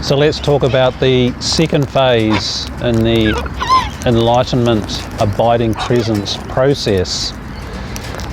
So let's talk about the second phase in the Enlightenment abiding presence process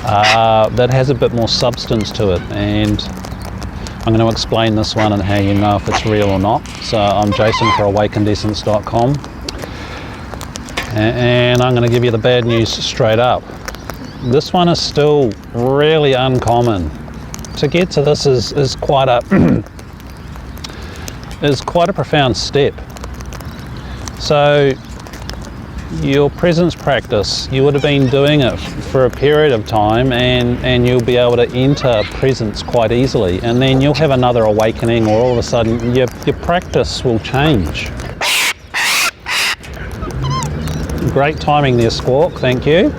that has a bit more substance to it, and I'm going to explain this one and how you know if it's real or not. So I'm Jason for AwakenedEssence.com, and I'm going to give you the bad news straight up. This one is still really uncommon. To get to this is quite a profound step. So your presence practice, you would have been doing it for a period of time, and you'll be able to enter presence quite easily, and then you'll have another awakening, or all of a sudden your practice will change. Great timing there, Squawk, thank you.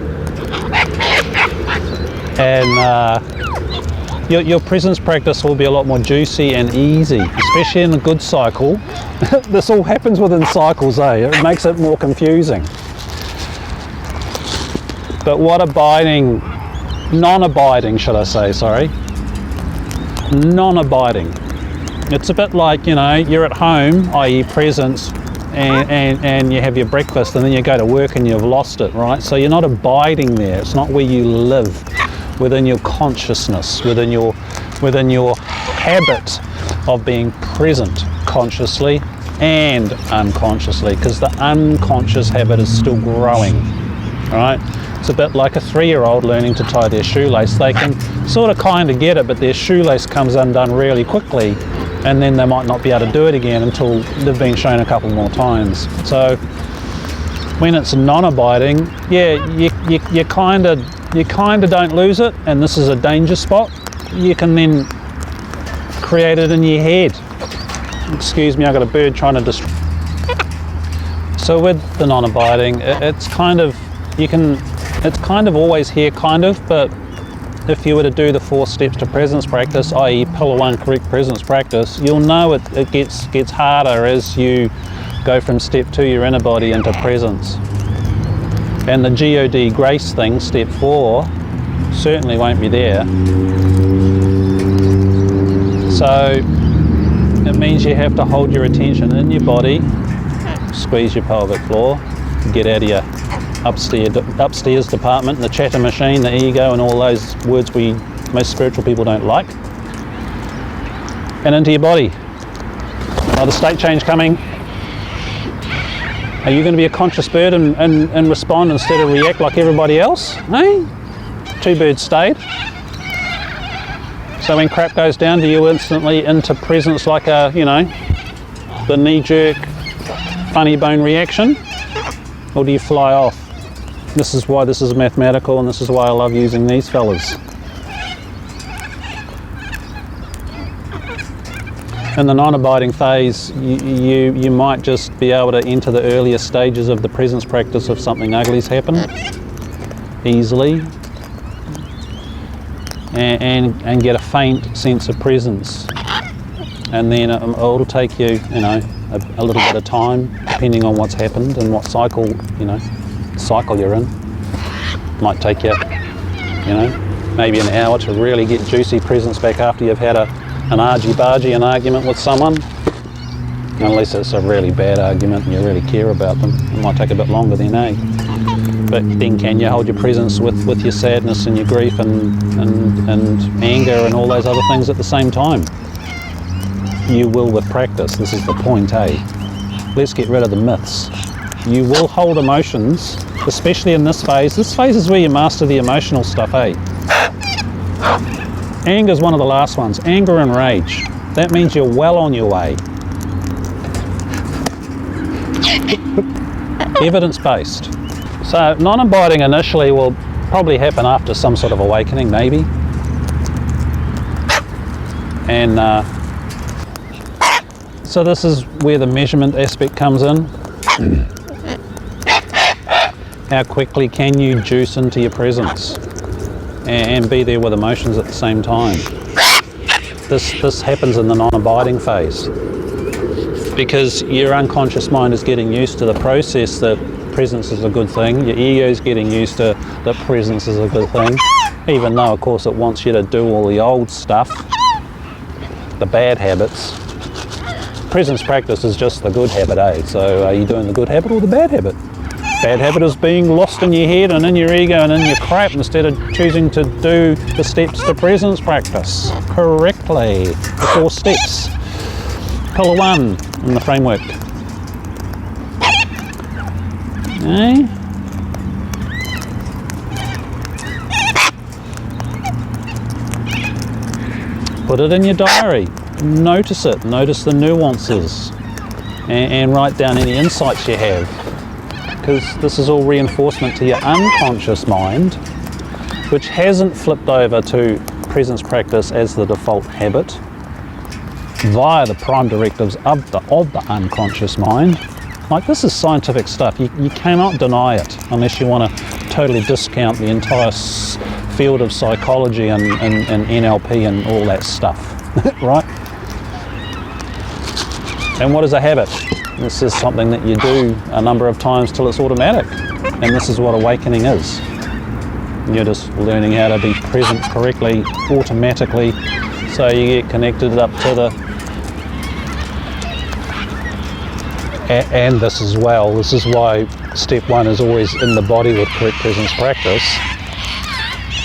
And your presence practice will be a lot more juicy and easy, especially in a good cycle. This all happens within cycles, eh? It makes it more confusing. But what non-abiding, should I say, sorry. Non-abiding. It's a bit like, you know, you're at home, i.e. presence, and you have your breakfast, and then you go to work and you've lost it, right? So you're not abiding there. It's not where you live, within your consciousness, within your habit of being present consciously and unconsciously, because the unconscious habit is still growing, right? It's a bit like a 3-year-old learning to tie their shoelace. They can sort of kind of get it, but their shoelace comes undone really quickly, and then they might not be able to do it again until they've been shown a couple more times. So when it's non-abiding, yeah, you kind of don't lose it, and this is a danger spot. You can then create it in your head. Excuse me, I got a bird trying to distract. So with the non-abiding, it's kind of always here, but if you were to do the 4 steps to presence practice, i.e. pillar 1 correct presence practice, you'll know it gets harder as you go from step 2, your inner body, into presence. And the God grace thing, step 4, certainly won't be there. So it means you have to hold your attention in your body, squeeze your pelvic floor, get out of your upstairs department, the chatter machine, the ego, and all those words most spiritual people don't like, and into your body. Another state change coming. Are you going to be a conscious bird and respond instead of react like everybody else? Hey? 2 birds stayed. So when crap goes down, do you instantly into presence like the knee-jerk, funny bone reaction? Or do you fly off? This is why this is mathematical, and this is why I love using these fellas. In the non-abiding phase, you might just be able to enter the earlier stages of the presence practice if something ugly's happened easily, and get a faint sense of presence, and then it'll take you, a little bit of time, depending on what's happened and what cycle you're in. Might take you, maybe an hour to really get juicy presence back after you've had an an argument with someone, unless it's a really bad argument and you really care about them. It might take a bit longer then, eh? But then can you hold your presence with your sadness and your grief and anger and all those other things at the same time? You will with practice. This is the point, eh? Let's get rid of the myths. You will hold emotions, especially in this phase. This phase is where you master the emotional stuff, eh? Anger is one of the last ones. Anger and rage. That means you're well on your way. Evidence-based. So non-abiding initially will probably happen after some sort of awakening, maybe. And so this is where the measurement aspect comes in. How quickly can you juice into your presence and be there with emotions at the same time? This happens in the non-abiding phase, because your unconscious mind is getting used to the process that presence is a good thing. Your ego is getting used to that presence is a good thing, even though of course it wants you to do all the old stuff, the bad habits. presence practice is just the good habit, eh? So are you doing the good habit or the bad habit? Bad habit is being lost in your head and in your ego and in your crap instead of choosing to do the steps to presence practice correctly. The 4 steps. Pillar 1 in the framework. Okay. Put it in your diary. Notice it. Notice the nuances. And write down any insights you have. Because this is all reinforcement to your unconscious mind, which hasn't flipped over to presence practice as the default habit via the prime directives of the unconscious mind. Like, this is scientific stuff. You cannot deny it unless you want to totally discount the entire field of psychology and NLP and all that stuff, right? And what is a habit? This is something that you do a number of times till it's automatic. And this is what awakening is. You're just learning how to be present correctly, automatically, so you get connected up to the... And this as well, this is why step 1 is always in the body with correct presence practice.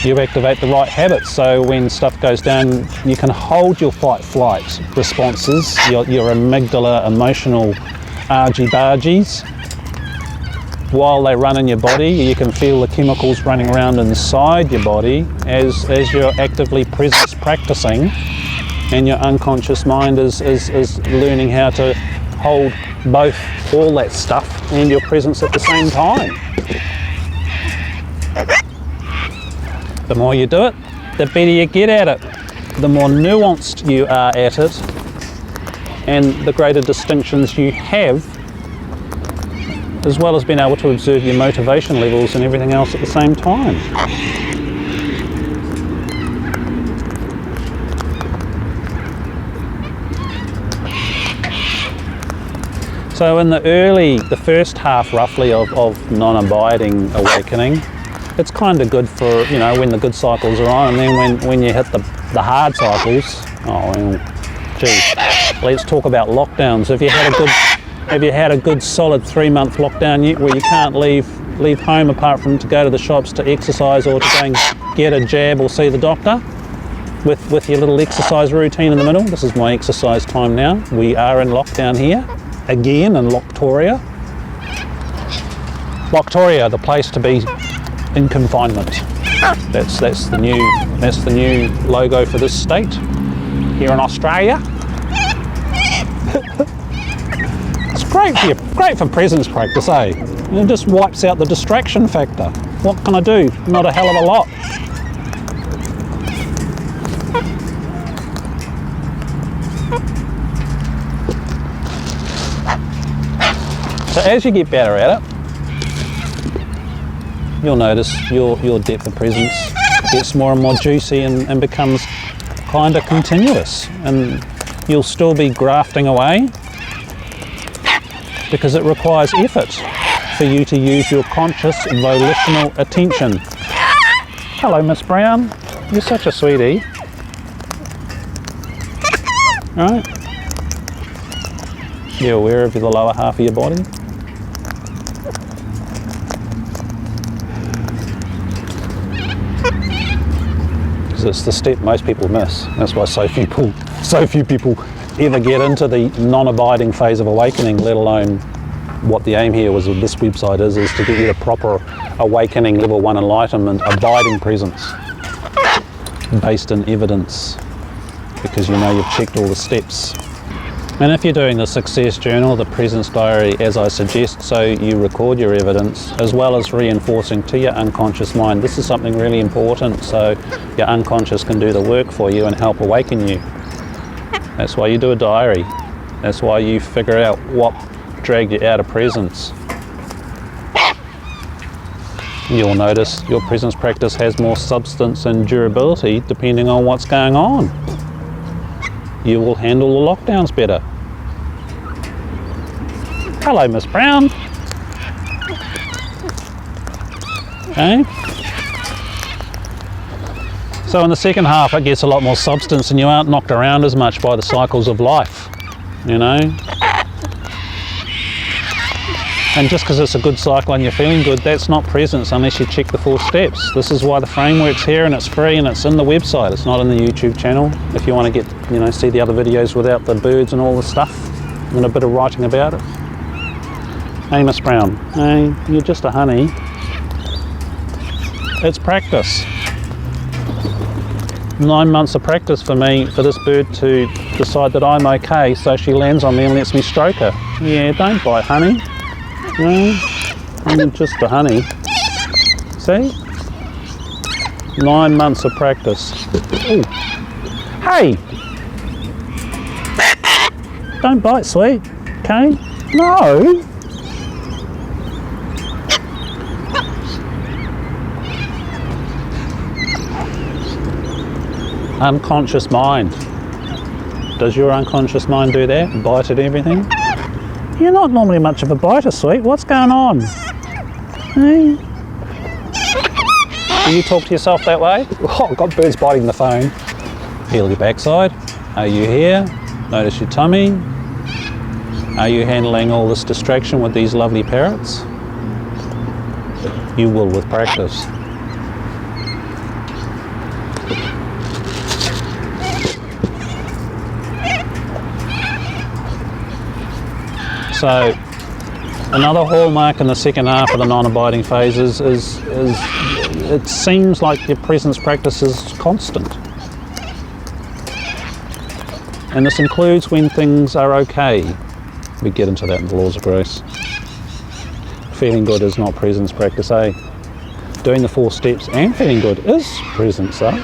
You activate the right habits, so when stuff goes down, you can hold your fight-flight responses, your amygdala emotional argy-bargies. While they run in your body, you can feel the chemicals running around inside your body as you're actively presence practicing, and your unconscious mind is learning how to hold both all that stuff and your presence at the same time. The more you do it, the better you get at it. The more nuanced you are at it, and the greater distinctions you have, as well as being able to observe your motivation levels and everything else at the same time. So in the first half roughly of non-abiding awakening, it's kind of good for, you know, when the good cycles are on, and then when you hit the hard cycles, oh well, gee, let's talk about lockdowns. Have you had a good solid 3-month lockdown yet, where you can't leave home apart from to go to the shops to exercise or to go and get a jab or see the doctor? With your little exercise routine in the middle. This is my exercise time now. We are in lockdown here, again in Locktoria. Locktoria, the place to be in confinement. That's the new logo for this state here in Australia. It's great for presence practice, eh? And it just wipes out the distraction factor. What can I do? Not a hell of a lot. So as you get better at it, you'll notice your depth of presence gets more and more juicy and becomes kind of continuous, and you'll still be grafting away because it requires effort for you to use your conscious volitional attention. Hello, Miss Brown. You're such a sweetie. Right? You're aware of the lower half of your body? It's the step most people miss. That's why so few people ever get into the non-abiding phase of awakening, let alone what the aim here was with this website is to get you to proper awakening level 1 enlightenment, abiding presence based in evidence, because you know you've checked all the steps. And if you're doing the success journal, the presence diary, as I suggest, so you record your evidence, as well as reinforcing to your unconscious mind. This is something really important, so your unconscious can do the work for you and help awaken you. That's why you do a diary. That's why you figure out what dragged you out of presence. You'll notice your presence practice has more substance and durability depending on what's going on. You will handle the lockdowns better. Hello, Miss Brown. Okay. So in the second half, it gets a lot more substance and you aren't knocked around as much by the cycles of life. you know. And just because it's a good cycle and you're feeling good, that's not presence unless you check the 4 steps. This is why the framework's here, and it's free, and it's in the website. It's not in the YouTube channel. If you want to get, you know, see the other videos without the birds and all the stuff, and a bit of writing about it. Hey, Miss Brown, hey, you're just a honey. It's practice. 9 months of practice for me, for this bird to decide that I'm okay, so she lands on me and lets me stroke her. Yeah, don't bite, honey. No, I'm just a honey. See? 9 months of practice. Ooh. Hey! Don't bite, sweet. Okay? No! Unconscious mind. Does your unconscious mind do that? Bite at everything? You're not normally much of a biter, sweet. What's going on? Hey? Do you talk to yourself that way? Oh, I've got birds biting the phone. Feel your backside. Are you here? Notice your tummy. Are you handling all this distraction with these lovely parrots? You will with practice. So another hallmark in the second half of the non-abiding phases is it seems like your presence practice is constant. And this includes when things are okay. We get into that in the laws of grace. Feeling good is not presence practice, eh? Doing the 4 steps and feeling good is presence, eh?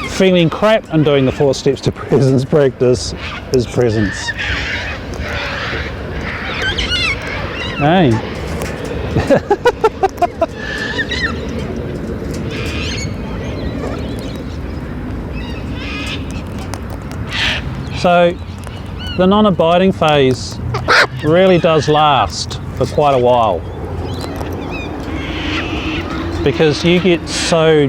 Feeling crap and doing the 4 steps to presence practice is presence. Hey. So the non-abiding phase really does last for quite a while, because you get so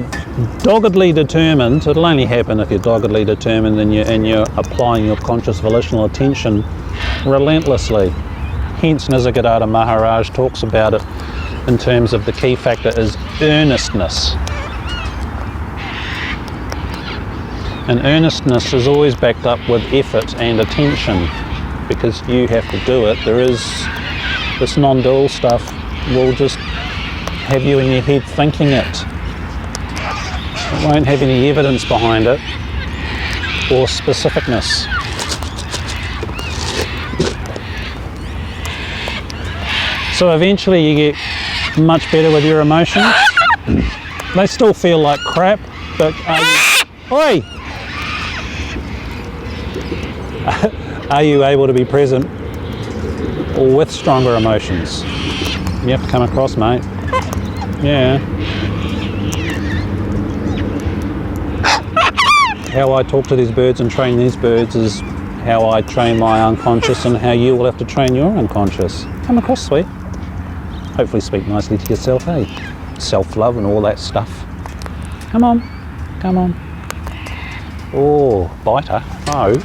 doggedly determined. It'll only happen if you're doggedly determined and you're applying your conscious volitional attention relentlessly. Hence, Nisargadatta Maharaj talks about it in terms of the key factor is earnestness. And earnestness is always backed up with effort and attention, because you have to do it. There is this non-dual stuff will just have you in your head thinking it. It won't have any evidence behind it or specificness. So eventually you get much better with your emotions. They still feel like crap, but oi! Are you able to be present with stronger emotions? You have to come across, mate. Yeah. How I talk to these birds and train these birds is how I train my unconscious, and how you will have to train your unconscious. Come across, sweet. Hopefully speak nicely to yourself, hey? Self-love and all that stuff. Come on, come on. Oh, biter, no.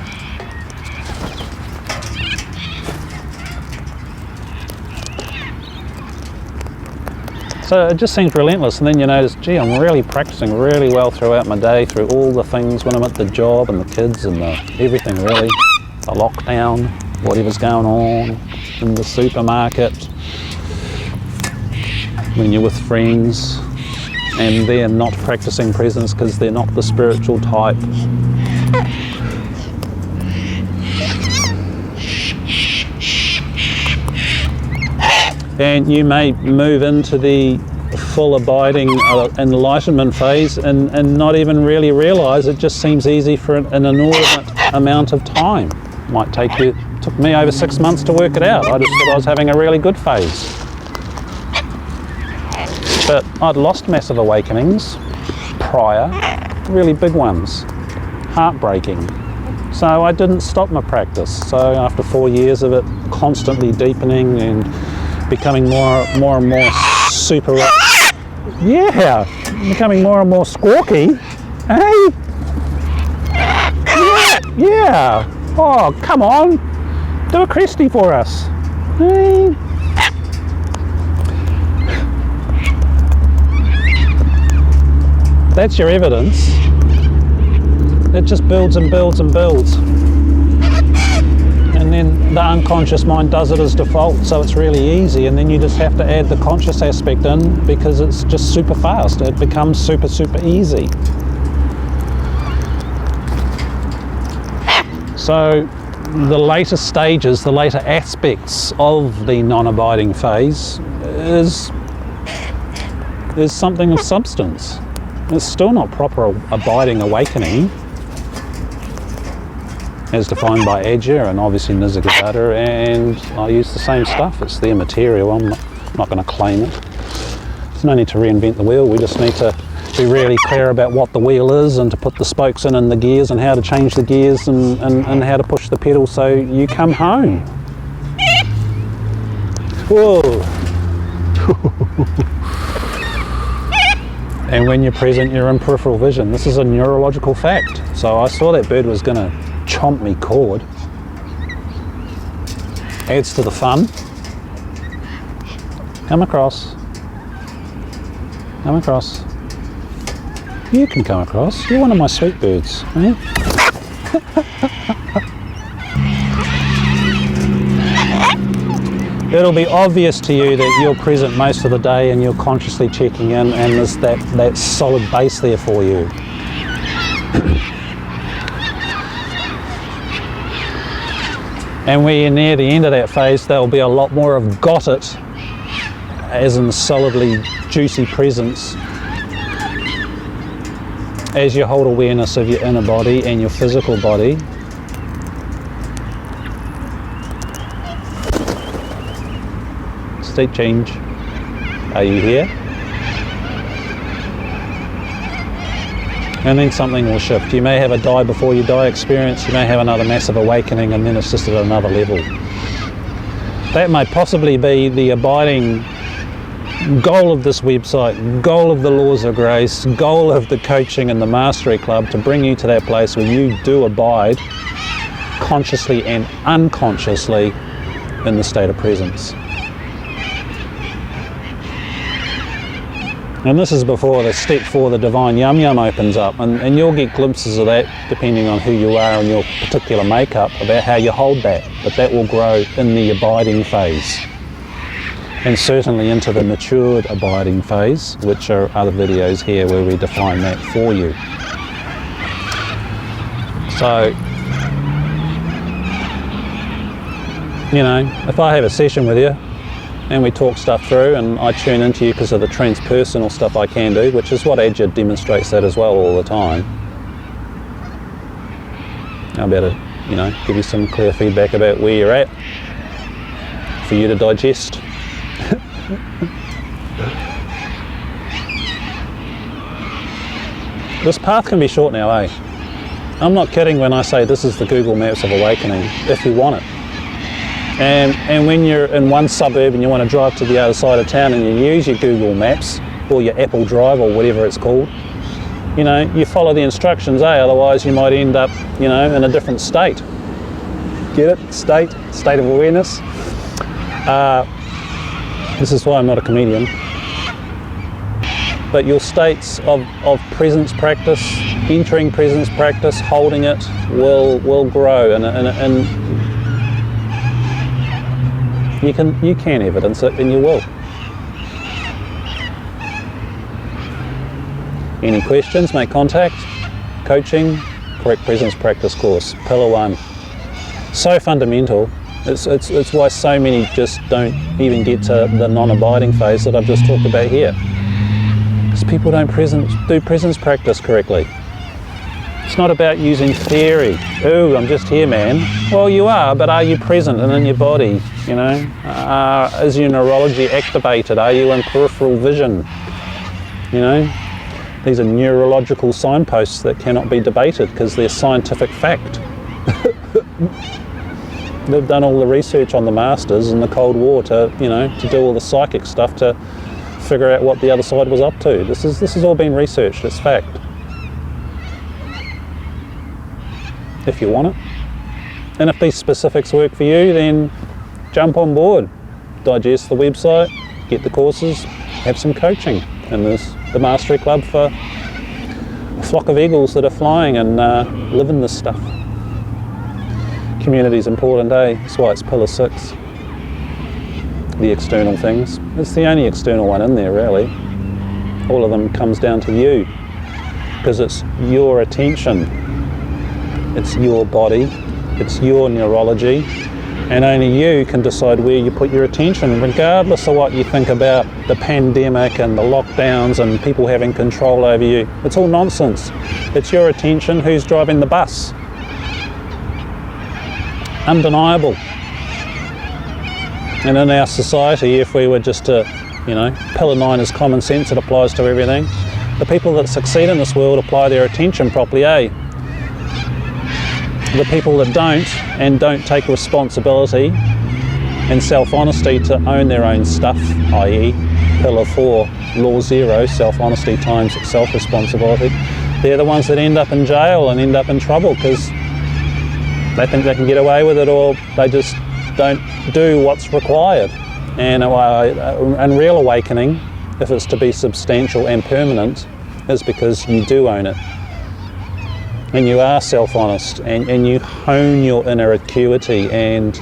So it just seems relentless, and then you notice, gee, I'm really practicing really well throughout my day, through all the things when I'm at the job and the kids and everything really. The lockdown, whatever's going on in the supermarket, when you're with friends and they're not practicing presence because they're not the spiritual type. And you may move into the full abiding enlightenment phase and not even really realise it just seems easy for an inordinate amount of time. Might took me over 6 months to work it out. I just thought I was having a really good phase. But I'd lost massive awakenings prior, really big ones, heartbreaking. So I didn't stop my practice. So after 4 years of it constantly deepening and becoming more and more super, yeah, becoming more and more squawky, hey, yeah, Oh, come on. Do a Cresty for us. Hey. That's your evidence. It just builds and builds and builds. And then the unconscious mind does it as default, so it's really easy, and then you just have to add the conscious aspect in because it's just super fast. It becomes super, super easy. So the later stages, the later aspects of the non-abiding phase is something of substance. It's still not proper abiding awakening, as defined by Ajahn and obviously Nisargadatta, and I use the same stuff. It's their material. I'm not going to claim it. There's no need to reinvent the wheel. We just need to be really clear about what the wheel is and to put the spokes in and the gears and how to change the gears and how to push the pedal so you come home. Whoa. And when you're present, you're in peripheral vision. This is a neurological fact. So I saw that bird was going to chomp me cord. Adds to the fun. Come across. Come across. You can come across. You're one of my sweet birds, eh? It'll be obvious to you that you're present most of the day and you're consciously checking in, and there's that solid base there for you. And when you're near the end of that phase, there'll be a lot more of got it, as in solidly juicy presence, as you hold awareness of your inner body and your physical body. State change. Are you here? And then something will shift. You may have a die before you die experience, you may have another massive awakening, and then it's just at another level. That may possibly be the abiding goal of this website, goal of the Laws of Grace, goal of the coaching and the Mastery Club, to bring you to that place where you do abide consciously and unconsciously in the state of presence. And this is before the step 4, the divine yum yum, opens up, and you'll get glimpses of that depending on who you are and your particular makeup, about how you hold that, but that will grow in the abiding phase, and certainly into the matured abiding phase, which are other videos here where we define that for you. So, you know, if I have a session with you and we talk stuff through and I tune into you because of the transpersonal stuff I can do, which is what Ajahn demonstrates that as well all the time, I'll be able to, you know, give you some clear feedback about where you're at for you to digest. This path can be short now, eh? I'm not kidding when I say this is the Google Maps of awakening, if you want it. And when you're in one suburb and you want to drive to the other side of town and you use your Google Maps or your Apple Drive or whatever it's called, you know, you follow the instructions, eh? Otherwise you might end up, you know, in a different state. Get it? State of awareness. This is why I'm not a comedian. But your states of presence practice, entering presence practice, holding it, will grow, and you can evidence it, and you will. Any questions? Make contact. Coaching, correct presence practice course, pillar 1. So fundamental. It's why so many just don't even get to the non-abiding phase that I've just talked about here. Because people don't do presence practice correctly. It's not about using theory. Ooh, I'm just here, man. Well, you are, but are you present and in your body? You know, is your neurology activated? Are you in peripheral vision? You know, these are neurological signposts that cannot be debated because they're scientific fact. They've done all the research on the masters in the Cold War to, you know, to do all the psychic stuff to figure out what the other side was up to. This has all been researched. It's fact. If you want it, And if these specifics work for you, then jump on board, digest the website, get the courses, have some coaching. And there's the Mastery Club for a flock of eagles that are flying and living this stuff. Community's important, eh? That's why it's pillar 6. The external things. It's the only external one in there, really. All of them comes down to you, because it's your attention, it's your body, it's your neurology, and only you can decide where you put your attention, regardless of what you think about the pandemic and the lockdowns and people having control over you. It's all nonsense. It's your attention. Who's driving the bus? Undeniable. And in our society, if we were just to, pillar 9 is common sense, it applies to everything. The people that succeed in this world apply their attention properly, eh? The people that don't take responsibility and self-honesty to own their own stuff, i.e. pillar 4, law 0, self-honesty times self-responsibility, they're the ones that end up in jail and end up in trouble because they think they can get away with it, or they just don't do what's required. And real awakening, if it's to be substantial and permanent, is because you do own it. And you are self-honest, and you hone your inner acuity and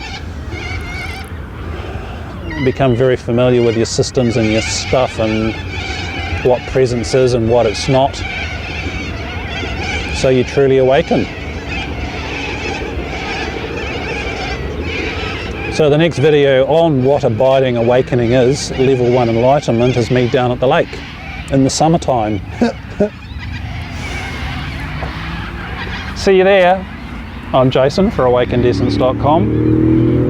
become very familiar with your systems and your stuff and what presence is and what it's not. So you truly awaken. So the next video on what abiding awakening is, level 1 enlightenment, is me down at the lake in the summertime. See you there. I'm Jason for AwakenedEssence.com.